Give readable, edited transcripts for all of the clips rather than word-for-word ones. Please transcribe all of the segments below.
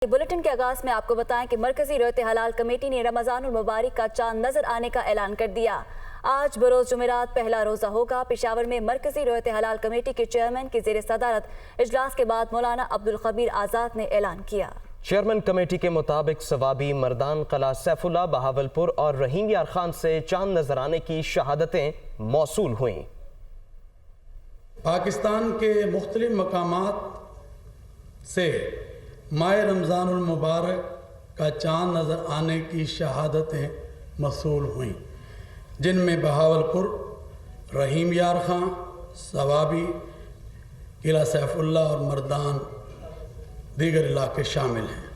Bulletin के आगाज में आपको बताएं कि मरकजी रहत हलाल कमेटी ने रमजान मुबारक का चांद नजर आने का ऐलान कर दिया। आज बरोज जुमेरात पहला रोजा होगा। पेशावर में मरकजी रहत हलाल कमेटी के चेयरमैन की ज़ेर सदारत इजलास के बाद मौलाना अब्दुल खबीर आज़ाद ने ऐलान किया। चेयरमैन कमेटी के मुताबिक सवाबी, मर्दान कला, सैफुल्ला, बहावलपुर और रहीम यार खान से चांद नजर आने की शहादतें मौसूल हुईं। पाकिस्तान के मुख्तलिफ मकामात से माह रमज़ानुल मुबारक का चाँद नज़र आने की शहादतें मौसूल हुईं, जिनमें बहावलपुर, रहीम यार खां, सवाबी, किला सैफुल्ला और मर्दान दीगर इलाके शामिल हैं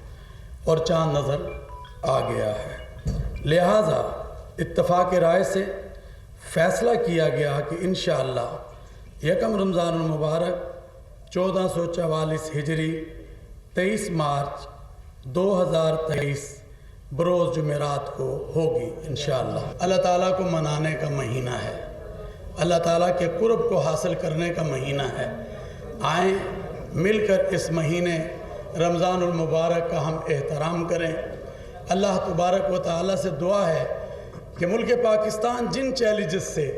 और चाँद नज़र आ गया है। लिहाजा इत्तफ़ाक़ राय से फ़ैसला किया गया कि इंशाअल्लाह यकम रमज़ानुल मुबारक 1444 हिजरी 23 मार्च 2023 बरोज़ जुमेरात को होगी इंशाअल्लाह। अल्लाह ताला को मनाने का महीना है, अल्लाह ताला के कुर्ब को हासिल करने का महीना है। आएँ मिलकर इस महीने रमज़ानुल मुबारक का हम एहतराम करें। अल्लाह तबारक व तआला से दुआ है कि मुल्क पाकिस्तान जिन चैलेंजेस से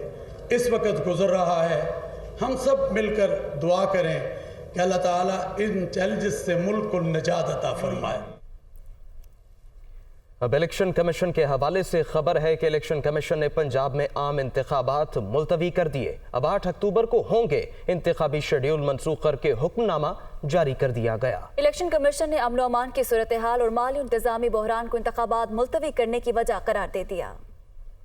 इस वक्त गुज़र रहा है, हम सब मिलकर दुआ करें कि अल्लाह ताला इन चैलेंजेस से मुल्क को निजात अता फरमाए। अब इलेक्शन कमीशन के हवाले से खबर है कि इलेक्शन कमीशन ने पंजाब में आम इंतखाबात मुलतवी कर दिए। अब 8 अक्टूबर को होंगे। इंतखाबी शेड्यूल मनसूख करके हुक्मनामा जारी कर दिया गया। इलेक्शन कमीशन ने अमन अमान की सूरत हाल और माली इंतजामी बहरान को इंतखाबात मुलतवी करने की वजह करार दे दिया।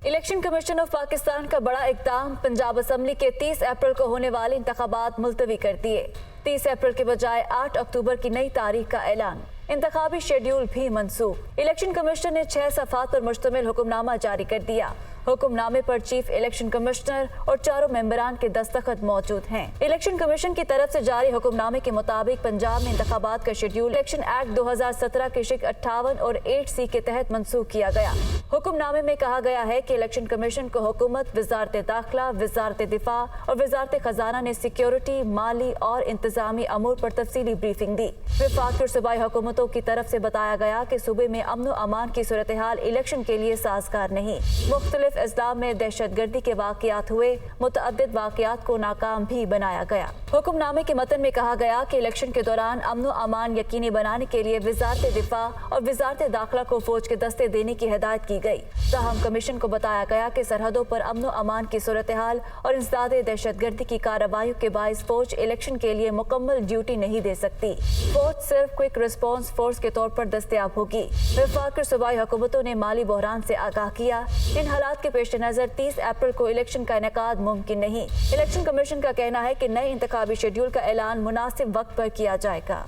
इलेक्शन कमीशन ऑफ पाकिस्तान का बड़ा इक़दाम, पंजाब असम्बली के 30 अप्रैल को होने वाले इंतखाबात मुलतवी कर दिए। 30 अप्रैल के बजाय 8 अक्टूबर की नई तारीख का ऐलान। इंतखाबी शेड्यूल भी मनसूख। इलेक्शन कमीशन ने 6 सफ़ात पर मुश्तमिल हुक्मनामा जारी कर दिया। हुक्मनामे पर चीफ इलेक्शन कमिश्नर और 4 मेंबरान के दस्तखत मौजूद हैं। इलेक्शन कमीशन की तरफ से जारी हुक्मनामे के मुताबिक पंजाब में इंतखाबात का शेड्यूल इलेक्शन एक्ट 2017 के शिक 58 और 8C के तहत मनसूख किया गया। हुक्मनामे में कहा गया है कि इलेक्शन कमीशन को हुकूमत, वजारत दाखिला, वजारत दिफा और वजारत खजाना ने सिक्योरिटी, माली और इंतजामी अमूर पर तफसीली ब्रीफिंग दी। वफाकी और सूबाई हुकूमतों की तरफ से बताया गया कि सूबे में अमन व अमान की सूरत हाल इलेक्शन के लिए साजगार नहीं। मुख्तलिफ इस्लाम में दहशतगर्दी के वाक़यात हुए, मुतअद्दिद वाक़यात को नाकाम भी बनाया गया। हुक्मनामे के मतन में कहा गया कि इलेक्शन के दौरान अमन व अमान यकीनी बनाने के लिए वजारत दिफा और वजारत दाखिला को फौज के दस्ते देने की हिदायत की गई। ताहम कमीशन को बताया गया कि सरहदों पर अमन व अमान की सूरत हाल और इंसदाद दहशतगर्दी की कार्रवाइयों के बाइस फौज इलेक्शन के लिए मुकम्मल ड्यूटी नहीं दे सकती। फौज सिर्फ क्विक रिस्पॉन्स फोर्स के तौर पर दस्तयाब होगी। वफाकी सूबाई हुकूमतों ने माली बहरान से आगाह किया। इन हालात के पेश नजर 30 अप्रैल को इलेक्शन का इनेकाद मुमकिन नहीं। इलेक्शन कमीशन का कहना है कि नए इंतखाबी शेड्यूल का ऐलान मुनासिब वक्त पर किया जाएगा।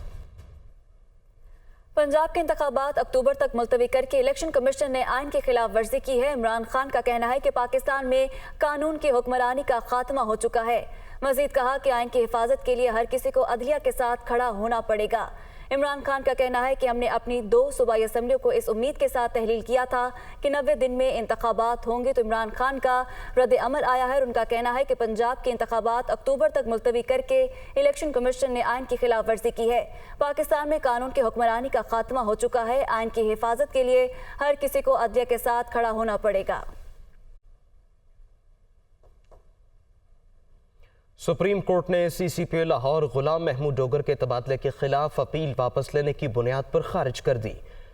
पंजाब के इंतखाबात अक्टूबर तक मुलतवी करके इलेक्शन कमीशन ने आइन की खिलाफ वर्जी की है। इमरान खान का कहना है कि पाकिस्तान में कानून की हुक्मरानी का खात्मा हो चुका है। मजीद कहा कि आइन की हिफाजत के लिए हर किसी को अदलिया के साथ खड़ा होना पड़ेगा। इमरान खान का कहना है कि हमने अपनी 2 सूबाई असम्बलियों को इस उम्मीद के साथ तहलील किया था कि 90 दिन में इंतखाबात होंगे, तो इमरान खान का रद्द अमल आया है और उनका कहना है कि पंजाब के इंतखाबात अक्टूबर तक मुलतवी करके इलेक्शन कमीशन ने आइन की खिलाफ वर्जी की है। पाकिस्तान में कानून की हुक्मरानी का खात्मा हो चुका है। आइन की हिफाजत के लिए हर किसी को अदलिया के साथ खड़ा होना पड़ेगा। सुप्रीम कोर्ट ने CCPO लाहौर गुलाम महमूद डोगर के तबादले के खिलाफ अपील वापस लेने की बुनियाद पर खारिज कर दी।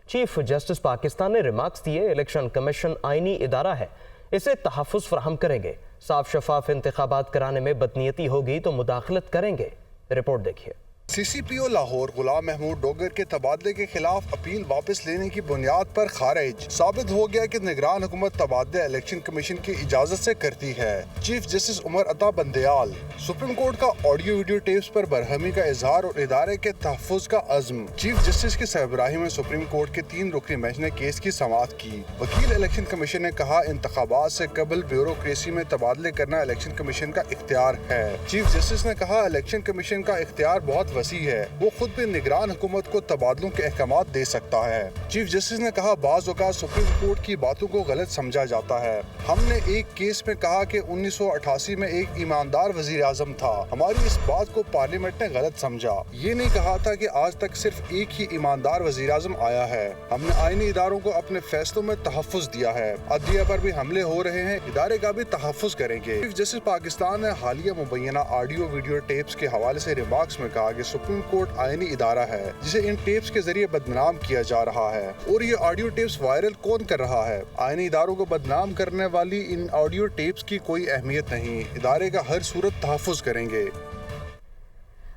चीफ जस्टिस पाकिस्तान ने रिमार्क्स दिए, इलेक्शन कमीशन आईनी इदारा है, इसे तहफ़्फ़ुज़ फराहम करेंगे। साफ शफाफ इंतखाबात कराने में बदनीयती होगी तो मुदाखलत करेंगे। रिपोर्ट देखिए। CCPO लाहौर गुलाम महमूद डोगर के तबादले के खिलाफ अपील वापस लेने की बुनियाद पर खारिज। साबित हो गया कि निगरान हुकूमत तबादले इलेक्शन कमीशन की इजाजत से करती है। Chief justice Umar Ata Bandial. Supreme court का ऑडियो वीडियो टेप्स पर बरहमी का इजहार और इदारे के तहफ़्फ़ुज़ का अज़्म। चीफ जस्टिस की सरबराही में सुप्रीम कोर्ट के 3 रुकनी बेंच ने केस की समाअत की। वकील इलेक्शन कमीशन ने कहा, इंतखाबात से कबल ब्यूरोक्रेसी में तबादले करना इलेक्शन कमीशन का इख्तियार है। चीफ जस्टिस ने कहा, इलेक्शन कमीशन का इख्तियार बहुत वसी है, वो खुद भी निगरान हुकूमत को तबादलों के अहकामात दे सकता है। चीफ जस्टिस ने कहा, बाज़ औक़ात सुप्रीम कोर्ट की बातों को गलत समझा जाता है। हमने एक केस में कहा कि 1988 में एक ईमानदार वज़ीर आज़म था, हमारी इस बात को पार्लियामेंट ने गलत समझा। ये नहीं कहा था कि आज तक सिर्फ एक ही ईमानदार वज़ीर आज़म आया है। हमने आईनी इदारों को अपने फैसलों में तहफ़्फ़ुज़ दिया है। अदलिया पर भी हमले हो रहे हैं, इदारे का भी तहफ़्फ़ुज़ करेंगे। चीफ जस्टिस पाकिस्तान ने हालिया मुबैना ऑडियो वीडियो टेप्स के हवाले से रिमार्क्स में कहा कि सुप्रीम कोर्ट आईनी इदारा है जिसे इन टेप्स के जरिए बदनाम किया जा रहा है, और ये ऑडियो टेप्स वायरल कौन कर रहा है? आईनी इदारों को बदनाम करने वाली इन ऑडियो टेप्स की कोई अहमियत नहीं, इदारे का हर सूरत तहफ़्फ़ुज़ करेंगे।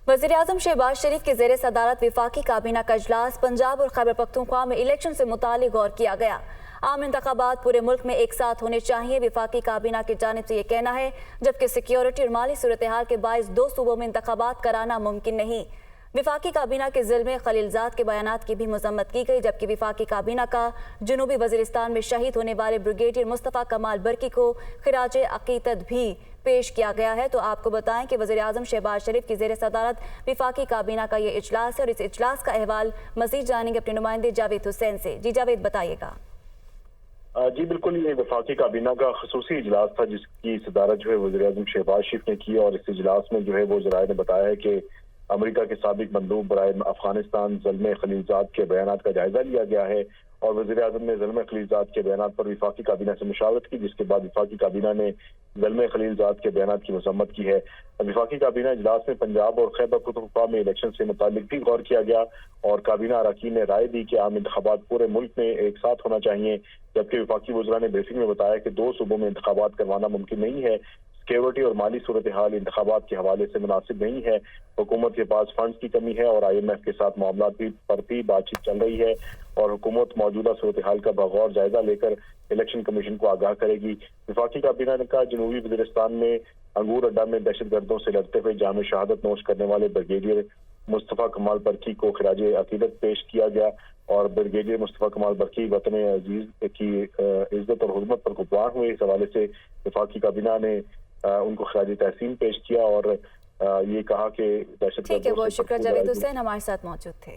वज़ीर-ए-आज़म शहबाज शरीफ की ज़ेर सदारत वफाकी काबीना का इजलास पंजाब और खैबर पख्तूनख्वा में इलेक्शन से मुतालिक गौर किया गया। आम इंतखाबात पूरे मुल्क में एक साथ होने चाहिए, वफाकी काबीना की जानिब से ये कहना है, जबकि सिक्योरिटी और माली सूरत हाल के बायस दो सूबों में इंतखाबात कराना मुमकिन नहीं। वफाकी काबीना के ज़िल्म खलीलजाद के बयानात की भी मजम्मत की गई, जबकि वफाकी काबीना का जनूबी वज़ीरिस्तान में शहीद होने वाले ब्रिगेडियर मुस्तफ़ा कमाल बरकी को खिराज अक़ीदत भी पेश किया गया है। तो आपको बताएं कि वज़ीर-ए-आज़म शहबाज शरीफ की ज़ेर सदारत वफाकी काबीना का ये इजलास है, और इस इजलास का अहवाल मज़ीद जानेंगे अपने नुमाइंदे जावेद हुसैन से। जी जावेद, बताइएगा। जी बिल्कुल, ये वफाकी काबीना का खसूसी इजलास था जिसकी सदारत जो है वज़ीर-ए-आज़म शहबाज शरीफ ने की, और इस इजलास में जो है वो ज़राए ने बताया है कि अमेरिका के साबिक मंदूब बराए अफगानिस्तान ज़ल्म खलीलजाद के बयानात का जायजा लिया गया है, और वज़ीर-ए-आज़म ने ज़ल्म खलीलजाद के बयानात पर वफाकी काबीना से मुशावरत की, जिसके बाद वफाकी काबीना ने ज़ल्म खलीलजाद के बयानात की मजम्मत की है। वफाकी काबीना इजलास में पंजाब और खैबर पख्तूनख्वा में इलेक्शन से मुतालिक भी गौर किया गया, और काबीना अरकान ने राय दी कि आम इंतखाबात पूरे मुल्क में एक साथ होना चाहिए, जबकि वफाकी वज़रा ने ब्रीफिंग में बताया कि दो सूबों में इंतखाबात करवाना मुमकिन नहीं है। सिक्योरिटी और माली सूरत हाल इंतखाबात के हवाले से मुनासिब नहीं है, हुकूमत के पास फंड्स की कमी है, और IMF के साथ मामला पर भी बातचीत चल रही है, और हुकूमत मौजूदा सूरत हाल का बगौर जायजा लेकर इलेक्शन कमीशन को आगाह करेगी। वफाकी काबीना ने कहा, जनूबी वज़ीरिस्तान में अंगूर अड्डा में दहशत गर्दों से लड़ते हुए जाम शहादत नोश करने वाले ब्रिगेडियर मुस्तफ़ा कमाल बरकी को खिराज अक़ीदत पेश किया गया, और ब्रिगेडियर मुस्तफ़ा कमाल बरकी वतन अजीज की इज्जत और हुर्मत पर कुर्बान हुए। इस हवाले से वफाकी काबीना ने उनको खिराज तहसीन पेश किया, और ये कहा कि दहशत ठीक है, बहुत शुक्रिया जावेद हुसैन हमारे साथ मौजूद थे।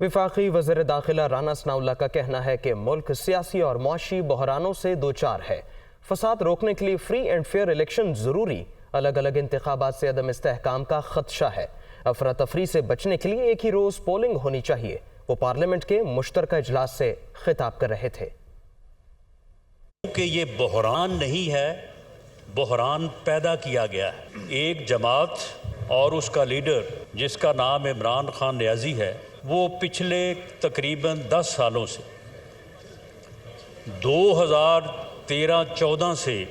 वफाकी वज़ीर दाखिला राना सनाउल्लाह का कहना है कि मुल्क सियासी और मुआशी बहरानों से दो चार है। फसाद रोकने के लिए फ्री एंड फेयर इलेक्शन ज़रूरी, अलग अलग इंतखाबात से अदम इस्तेहकाम का खदशा है। अफरा तफरी से बचने के लिए एक ही रोज़ पोलिंग होनी चाहिए। वो पार्लियामेंट के मुश्तरका इजलास से खिताब कर रहे थे। कि ये बहरान नहीं है, बहरान पैदा किया गया है। एक जमात और उसका लीडर जिसका नाम इमरान खान नियाज़ी है, वो पिछले तकरीबन 10 सालों से 2013-14 से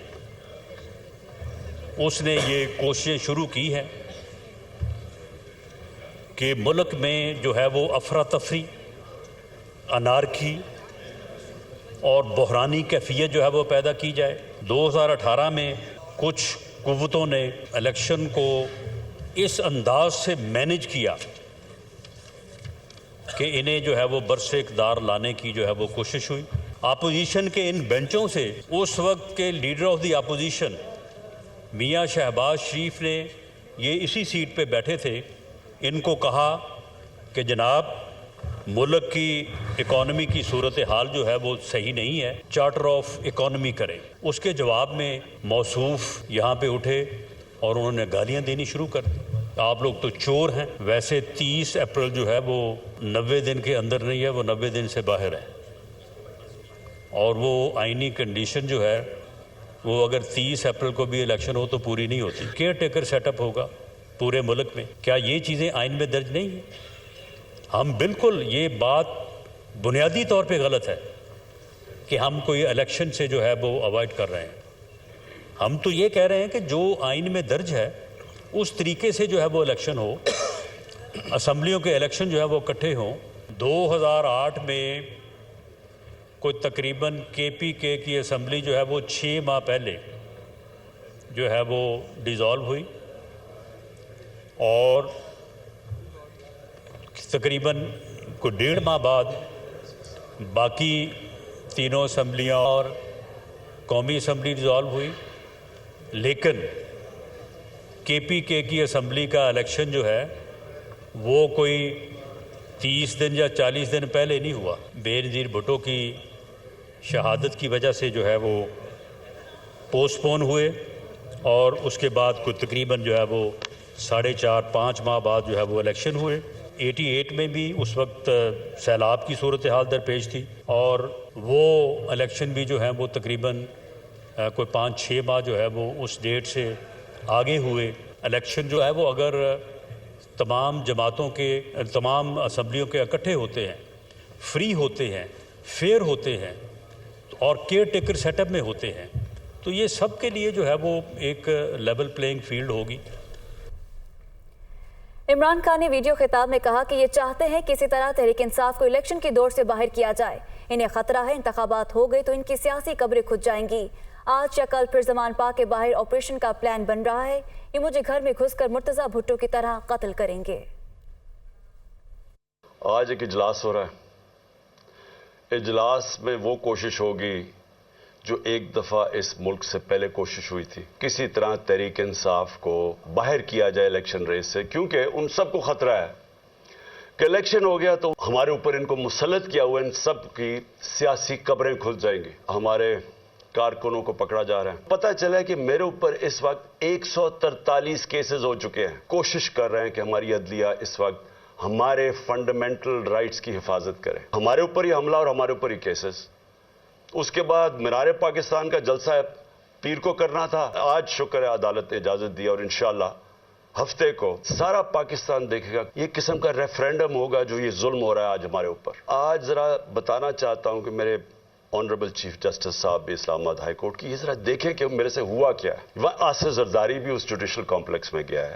उसने ये कोशिशें शुरू की हैं कि मुल्क में जो है वो अफरा तफरी, अनारकी और बहरानी कैफियत जो है वो पैदा की जाए। 2018 में कुछ कुव्वतों ने इलेक्शन को इस अंदाज से मैनेज किया कि इन्हें जो है वो बरसे इक़्तिदार लाने की जो है वो कोशिश हुई। अपोजिशन के इन बेंचों से उस वक्त के लीडर ऑफ द अपोजिशन मियां शहबाज शरीफ ने, ये इसी सीट पे बैठे थे, इनको कहा कि जनाब मुल्क की इकॉनमी की सूरत हाल जो है वो सही नहीं है, चार्टर ऑफ इकॉनमी करें। उसके जवाब में मौसूफ यहाँ पे उठे और उन्होंने गालियाँ देनी शुरू कर दी। आप लोग तो चोर हैं। वैसे 30 अप्रैल जो है वो 90 दिन के अंदर नहीं है, वो 90 दिन से बाहर है, और वो आइनी कंडीशन जो है वो अगर 30 अप्रैल को भी इलेक्शन हो तो पूरी नहीं होती। केयर टेकर सेटअप होगा पूरे मुल्क में। क्या ये चीज़ें आइन में दर्ज नहीं है? हम बिल्कुल, ये बात बुनियादी तौर पे गलत है कि हम कोई इलेक्शन से जो है वो अवॉइड कर रहे हैं। हम तो ये कह रहे हैं कि जो आइन में दर्ज है उस तरीके से जो है वो इलेक्शन हो, असम्बलियों के इलेक्शन जो है वो इकट्ठे हों। 2008 में कोई तकरीबन KPK की असम्बली जो है वो 6 माह पहले जो है वो डिज़ोल्व हुई, और तकरीबन कोई 1.5 माह बाद बाकी तीनों असम्बलियाँ और कौमी असम्बली डिज़ोल्व हुई। लेकिन KPK کی اسمبلی کا الیکشن جو ہے وہ کوئی 30 دن یا 40 دن پہلے نہیں ہوا. بے نظیر بھٹو کی شہادت کی وجہ سے جو ہے وہ پوسٹ پون ہوئے اور اس کے بعد کوئی تقریباً جو ہے وہ 4.5-5 ماہ بعد جو ہے وہ الیکشن ہوئے. 88 میں بھی اس وقت سیلاب کی صورتحال درپیش تھی اور وہ الیکشن بھی جو ہیں وہ تقریباً کوئی 5-6 ماہ جو ہے وہ اس ڈیٹ سے آگے ہوئے. الیکشن جو ہے وہ اگر تمام جماعتوں کے تمام اسمبلیوں کے اکٹھے ہوتے ہیں, فری ہوتے ہیں, فیئر ہوتے ہیں اور کیئر ٹیکر سیٹ اپ میں ہوتے ہیں تو یہ سب کے لیے جو ہے وہ ایک لیول پلینگ فیلڈ ہوگی. عمران خان نے ویڈیو خطاب میں کہا کہ یہ چاہتے ہیں کسی طرح تحریک انصاف کو الیکشن کی دوڑ سے باہر کیا جائے. انہیں خطرہ ہے انتخابات ہو گئے تو ان کی سیاسی قبریں کھد جائیں گی. آج یا کل پھر زمان پاک کے باہر آپریشن کا پلان بن رہا ہے. یہ مجھے گھر میں گھس کر مرتضیٰ بھٹو کی طرح قتل کریں گے. آج ایک اجلاس ہو رہا ہے. اجلاس میں وہ کوشش ہوگی جو ایک دفعہ اس ملک سے پہلے کوشش ہوئی تھی, کسی طرح تحریک انصاف کو باہر کیا جائے الیکشن ریس سے, کیونکہ ان سب کو خطرہ ہے کہ الیکشن ہو گیا تو ہمارے اوپر ان کو مسلط کیا ہوا ان سب کی سیاسی قبریں کھل جائیں گی. ہمارے کارکنوں کو پکڑا جا رہا ہے. پتہ چلا ہے کہ میرے اوپر اس وقت 143 کیسز ہو چکے ہیں. کوشش کر رہے ہیں کہ ہماری عدلیہ اس وقت ہمارے فنڈامنٹل رائٹس کی حفاظت کرے. ہمارے اوپر ہی حملہ اور ہمارے اوپر ہی کیسز. اس کے بعد مینار پاکستان کا جلسہ پیر کو کرنا تھا. آج شکر ہے عدالت نے اجازت دی اور انشاءاللہ ہفتے کو سارا پاکستان دیکھے گا. یہ قسم کا ریفرینڈم ہوگا جو یہ ظلم ہو رہا ہے آج ہمارے اوپر. آج ذرا بتانا چاہتا ہوں کہ میرے آنریبل چیف جسٹس صاحب اسلام آباد ہائی کورٹ کی, یہ ذرا دیکھیں کہ میرے سے ہوا کیا ہے. وہ آصف زرداری بھی اس جوڈیشل کمپلیکس میں گیا ہے,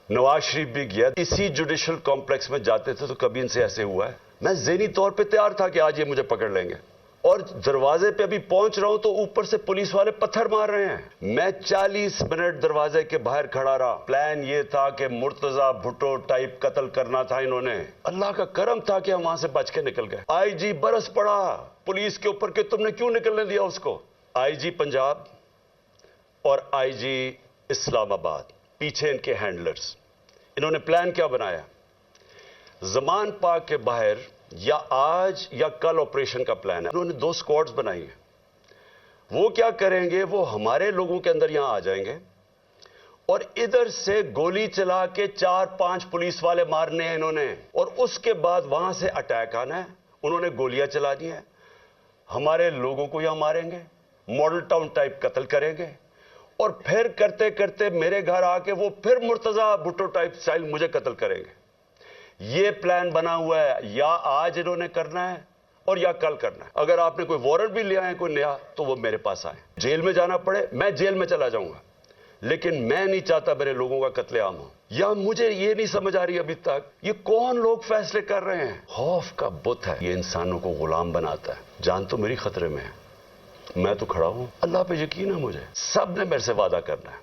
نواز شریف بھی گیا. اسی جوڈیشل کمپلیکس میں جاتے تھے تو کبھی ان سے ایسے ہوا ہے. میں ذہنی طور پہ تیار تھا کہ آج یہ مجھے پکڑ لیں گے اور دروازے پہ ابھی پہنچ رہا ہوں تو اوپر سے پولیس والے پتھر مار رہے ہیں. میں 40 منٹ دروازے کے باہر کھڑا رہا. پلان یہ تھا کہ مرتضیٰ بھٹو ٹائپ قتل کرنا تھا انہوں نے. اللہ کا کرم تھا کہ ہم وہاں سے بچ کے نکل گئے. آئی جی برس پڑا پولیس کے اوپر کہ تم نے کیوں نکلنے دیا اس کو. آئی جی پنجاب اور آئی جی اسلام آباد پیچھے ان کے ہینڈلرز, انہوں نے پلان کیا بنایا, زمان پاک کے باہر یا آج یا کل آپریشن کا پلان ہے. انہوں نے 2 اسکواڈز بنائی ہیں. وہ کیا کریں گے, وہ ہمارے لوگوں کے اندر یہاں آ جائیں گے اور ادھر سے گولی چلا کے 4-5 پولیس والے مارنے ہیں انہوں نے, اور اس کے بعد وہاں سے اٹیک آنا ہے. انہوں نے گولیاں چلا دی ہیں, ہمارے لوگوں کو یہاں ماریں گے, ماڈل ٹاؤن ٹائپ قتل کریں گے اور پھر کرتے کرتے میرے گھر آ کے وہ پھر مرتضیٰ بھٹو ٹائپ سٹائل مجھے قتل کریں گے. یہ پلان بنا ہوا ہے. یا آج انہوں نے کرنا ہے اور یا کل کرنا ہے. اگر آپ نے کوئی وارنٹ بھی لیا ہے کوئی نیا تو وہ میرے پاس آئے. جیل میں جانا پڑے میں جیل میں چلا جاؤں گا, لیکن میں نہیں چاہتا میرے لوگوں کا قتل عام ہو. یا مجھے یہ نہیں سمجھ آ رہی ابھی تک یہ کون لوگ فیصلے کر رہے ہیں. خوف کا بت ہے, یہ انسانوں کو غلام بناتا ہے. جان تو میری خطرے میں ہے, میں تو کھڑا ہوں. اللہ پہ یقین ہے مجھے. سب نے میرے سے وعدہ کرنا ہے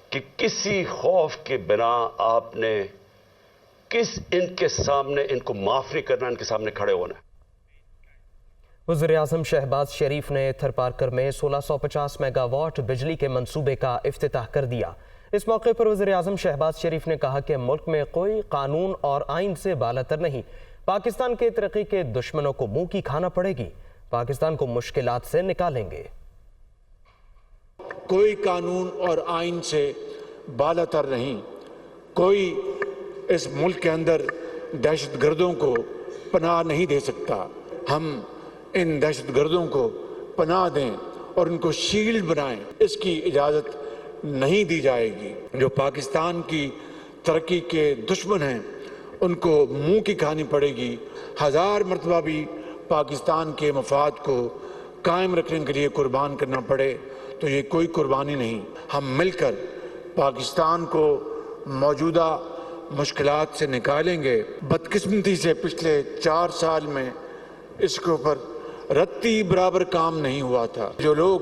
کہ کسی خوف کے بنا آپ نے ان کے سامنے ان کو معاف نہیں کرنا, ان کے سامنے کھڑے ہونا. وزیر اعظم شہباز شریف نے تھر پارکر میں 1650 میگا واٹ بجلی کے منصوبے کا افتتاح کر دیا. اس موقع پر وزیر اعظم شہباز شریف نے کہا کہ ملک میں کوئی قانون اور آئین سے بالاتر نہیں. پاکستان کے ترقی کے دشمنوں کو منہ کی کھانا پڑے گی. پاکستان کو مشکلات سے نکالیں گے. کوئی قانون اور آئین سے بالاتر نہیں. کوئی اس ملک کے اندر دہشت گردوں کو پناہ نہیں دے سکتا. ہم ان دہشت گردوں کو پناہ دیں اور ان کو شیلڈ بنائیں, اس کی اجازت نہیں دی جائے گی. جو پاکستان کی ترقی کے دشمن ہیں ان کو منہ کی کھانی پڑے گی. 1000 مرتبہ بھی پاکستان کے مفاد کو قائم رکھنے کے لیے قربان کرنا پڑے تو یہ کوئی قربانی نہیں. ہم مل کر پاکستان کو موجودہ مشکلات سے نکالیں گے. بدقسمتی سے پچھلے 4 سال میں اس کے اوپر رتی برابر کام نہیں ہوا تھا. جو لوگ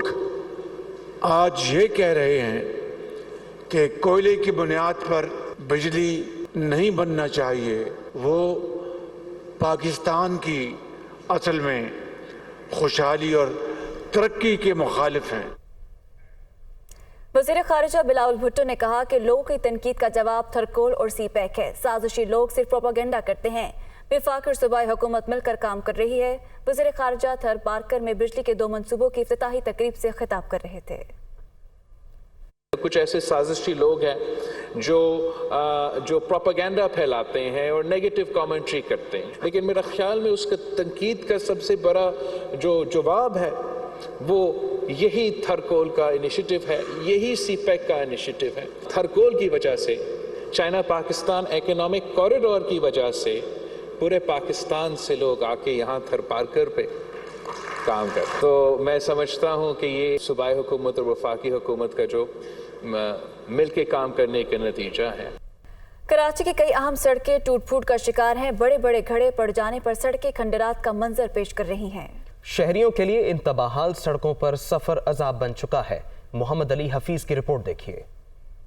آج یہ کہہ رہے ہیں کہ کوئلے کی بنیاد پر بجلی نہیں بننا چاہیے, وہ پاکستان کی اصل میں خوشحالی اور ترقی کے مخالف ہیں. वज़ीर ख़ारिजा बिलावल भुट्टो ने कहा कि लोगों की तनकीद का जवाब थरकोल और सी पैक है। साजिशी लोग सिर्फ प्रोपेगेंडा करते हैं। वफाक और सूबाई हुकूमत मिलकर काम कर रही है। वज़ीर ख़ारिजा थर पार्कर में बिजली के 2 मंसूबों की इफ्तिताही तकरीब से खिताब कर रहे थे। कुछ ऐसे साजिशी लोग हैं जो प्रोपेगेंडा फैलाते हैं और नेगेटिव कमेंट्री करते हैं, लेकिन मेरा ख्याल में उसका तनकीद का सबसे बड़ा जो जवाब है वो यही थरकोल का इनिशिएटिव है, यही सीपैक का इनिशिएटिव है। थरकोल की वजह से, चाइना पाकिस्तान एकोनॉमिक कॉरिडोर की वजह से पूरे पाकिस्तान से लोग आके यहाँ थर पार्कर पे काम कर, तो मैं समझता हूँ कि ये सूबाई हुकूमत और वफाकी हुकूमत का जो मिल के काम करने का नतीजा है। कराची की कई अहम सड़कें टूट फूट का शिकार हैं। बड़े बड़े घड़े पड़ जाने पर सड़कें खंडरात का मंजर पेश कर रही हैं। शहरियों के लिए इन तबाहाल सड़कों पर सफर अजाब बन चुका है। मोहम्मद अली हफीज की रिपोर्ट देखिए।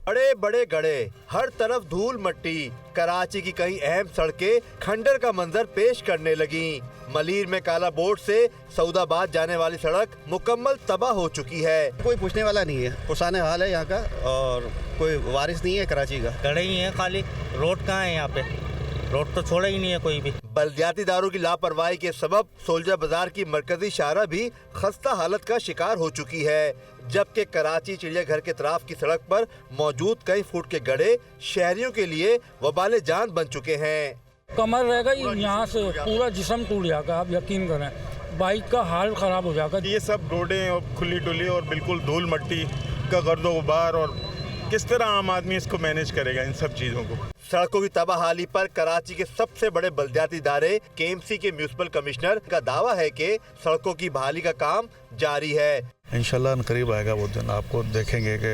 बड़े बड़े गड्ढे, हर तरफ धूल मट्टी। कराची की कई अहम सड़कें खंडर का मंजर पेश करने लगी। मलीर में काला बोर्ड से सऊदाबाद जाने वाली सड़क मुकम्मल तबाह हो चुकी है। कोई पूछने वाला नहीं है, पुराने हाल है यहाँ का और कोई वारिस नहीं है कराची का। गड्ढे ही है खाली, रोड कहाँ है यहाँ पे? रोड तो छोड़ा ही नहीं है कोई भी। बल्दियाती दारों की लापरवाही के सबब सोल्जर बाजार की मरकजी शाहरा भी खस्ता हालत का शिकार हो चुकी है, जबकि कराची चिड़ियाघर के तरफ की सड़क पर मौजूद कई फुट के गड्ढे शहरियों के लिए वबाले जान बन चुके हैं। कमर रहेगा यहाँ से पूरा जिस्म टूट जाएगा, आप यकीन करें, बाइक का हाल खराब हो जाएगा। ये सब रोडें और खुली टुली और बिल्कुल धूल मट्टी का गर्दो गुबार, और किस तरह आम आदमी इसको मैनेज करेगा इन सब चीज़ों को। सड़कों की तबाहाली पर कराची के सबसे बड़े बल्दियाती इदारे केएमसी के म्यूनिसिपल कमिश्नर का दावा है कि सड़कों की बहाली का काम जारी है। इंशाल्लाह करीब आएगा वो दिन, आपको देखेंगे कि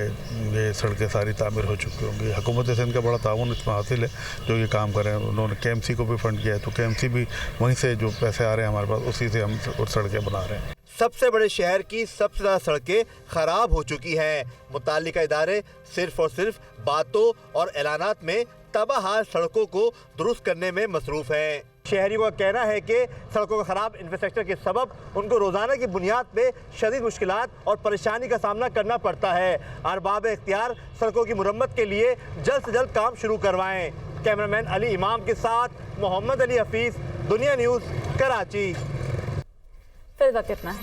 ये सड़कें सारी तामीर हो चुकी होंगी। हुकूमत सिंध का बड़ा ताउन इसमें हासिल है जो ये काम करें। उन्होंने केएमसी को भी फंड किया है, तो केएमसी भी वहीं से जो पैसे आ रहे हैं हमारे पास, उसी से हम सड़कें बना रहे हैं। सबसे बड़े शहर की सबसे ज़्यादा सड़कें खराब हो चुकी हैं। मुताल्लिका इदारे सिर्फ और सिर्फ बातों और ऐलानात में तबाहाल सड़कों को दुरुस्त करने में मसरूफ हैं। शहरियों का कहना है कि सड़कों का खराब इंफ्रास्ट्रक्चर के सबब उनको रोजाना की बुनियाद पे शदीद मुश्किलात और परेशानी का सामना करना पड़ता है। अरबाब इख्तियार सड़कों की मुरम्मत के लिए जल्द से जल्द काम शुरू करवाएं। कैमरामैन अली इमाम के साथ मोहम्मद अली हफीज, दुनिया न्यूज़, कराची। फिर वक्त इतना है।